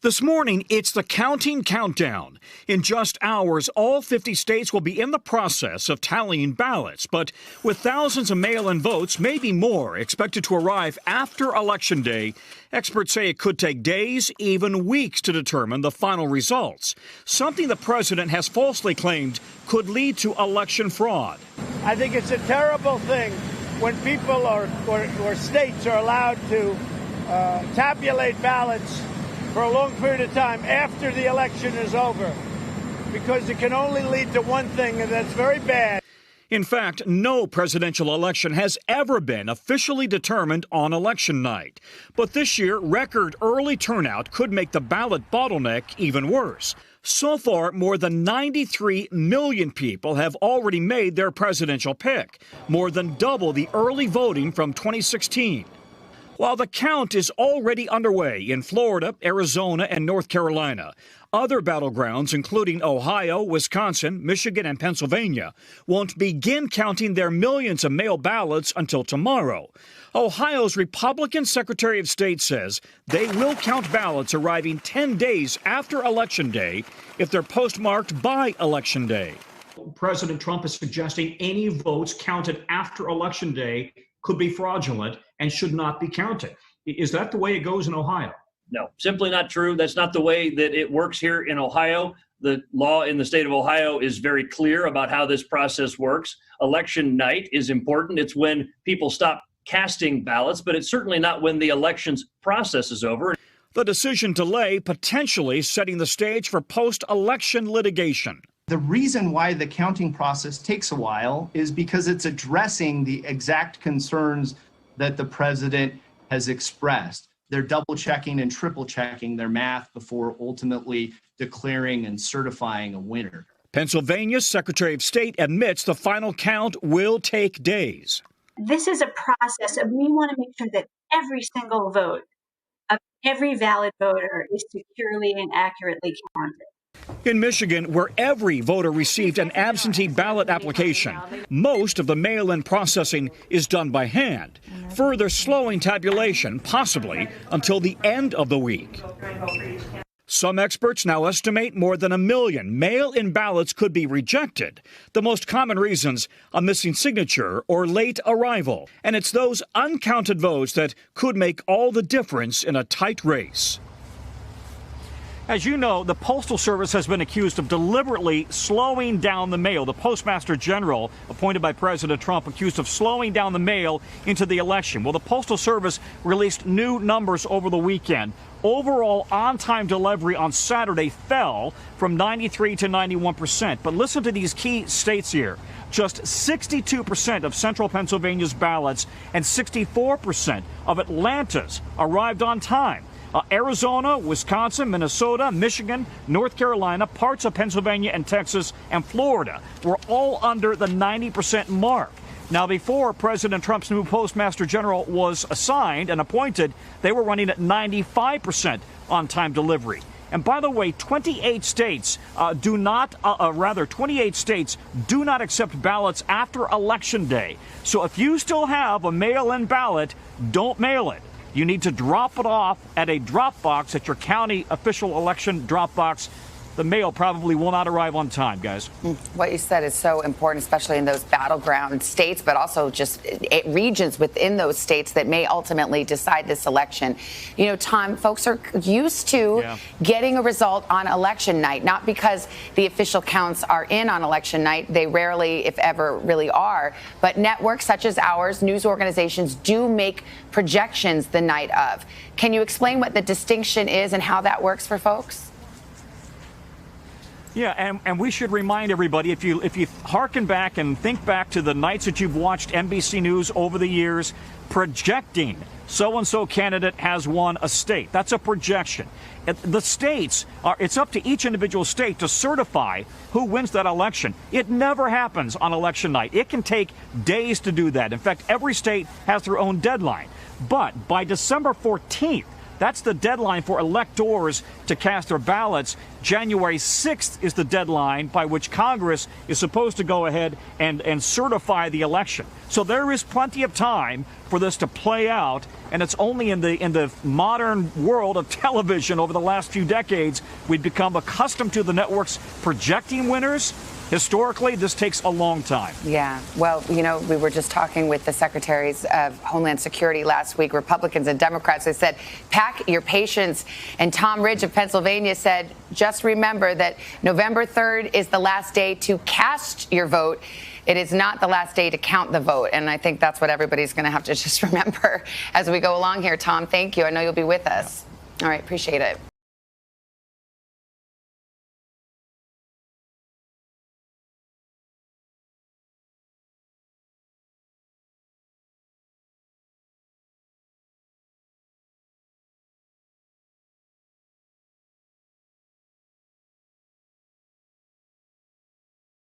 This morning, it's the counting countdown. In just hours, all 50 states will be in the process of tallying ballots. But with thousands of mail-in votes, maybe more, expected to arrive after Election Day, experts say it could take days, even weeks, to determine the final results. Something the president has falsely claimed could lead to election fraud. I think it's a terrible thing when people or states are allowed to tabulate ballots for a long period of time after the election is over, because it can only lead to one thing, and that's very bad. In fact, no presidential election has ever been officially determined on election night. But this year, record early turnout could make the ballot bottleneck even worse. So far, more than 93 million people have already made their presidential pick, more than double the early voting from 2016. While the count is already underway in Florida, Arizona, and North Carolina, other battlegrounds, including Ohio, Wisconsin, Michigan, and Pennsylvania, won't begin counting their millions of mail ballots until tomorrow. Ohio's Republican Secretary of State says they will count ballots arriving 10 days after Election Day if they're postmarked by Election Day. President Trump is suggesting any votes counted after Election Day could be fraudulent and should not be counted. Is that the way it goes in Ohio? No, simply not true. That's not the way that it works here in Ohio. The law in the state of Ohio is very clear about how this process works. Election night is important. It's when people stop casting ballots, but it's certainly not when the elections process is over. The decision delay potentially setting the stage for post-election litigation. The reason why the counting process takes a while is because it's addressing the exact concerns that the president has expressed. They're double checking and triple checking their math before ultimately declaring and certifying a winner. Pennsylvania's Secretary of State admits the final count will take days. This is a process, and we want to make sure that every single vote of every valid voter is securely and accurately counted. In Michigan, where every voter received an absentee ballot application, most of the mail-in processing is done by hand, further slowing tabulation, possibly until the end of the week. Some experts now estimate more than 1 million mail-in ballots could be rejected. The most common reasons, a missing signature or late arrival. And it's those uncounted votes that could make all the difference in a tight race. As you know, the Postal Service has been accused of deliberately slowing down the mail. The Postmaster General, appointed by President Trump, accused of slowing down the mail into the election. Well, the Postal Service released new numbers over the weekend. Overall on-time delivery on Saturday fell from 93 to 91%. But listen to these key states here. Just 62% of central Pennsylvania's ballots and 64% of Atlanta's arrived on time. Arizona, Wisconsin, Minnesota, Michigan, North Carolina, parts of Pennsylvania and Texas, and Florida were all under the 90% mark. Now, before President Trump's new Postmaster General was assigned and appointed, they were running at 95% on-time delivery. And by the way, 28 states do not accept ballots after Election Day. So if you still have a mail-in ballot, don't mail it. You need to drop it off at a drop box at your county official election drop box. The mail probably will not arrive on time, guys. What you said is so important, especially in those battleground states, but also just regions within those states that may ultimately decide this election. You know, Tom, folks are used to getting a result on election night, not because the official counts are in on election night. They rarely, if ever, really are. But networks such as ours, news organizations, do make projections the night of. Can you explain what the distinction is and how that works for folks? Yeah, and we should remind everybody, if you hearken back and think back to the nights that you've watched NBC News over the years, projecting so-and-so candidate has won a state. That's a projection. The states it's up to each individual state to certify who wins that election. It never happens on election night. It can take days to do that. In fact, every state has their own deadline. But by December 14th, That's the deadline for electors to cast their ballots. January 6th is the deadline by which Congress is supposed to go ahead and certify the election. So there is plenty of time for this to play out, and it's only in the modern world of television over the last few decades we've become accustomed to the networks projecting winners. Historically, this takes a long time. Yeah. Well, we were just talking with the secretaries of Homeland Security last week, Republicans and Democrats. They said, pack your patience. And Tom Ridge of Pennsylvania said, just remember that November 3rd is the last day to cast your vote. It is not the last day to count the vote. And I think that's what everybody's going to have to just remember as we go along here. Tom, thank you. I know you'll be with us. All right. Appreciate it.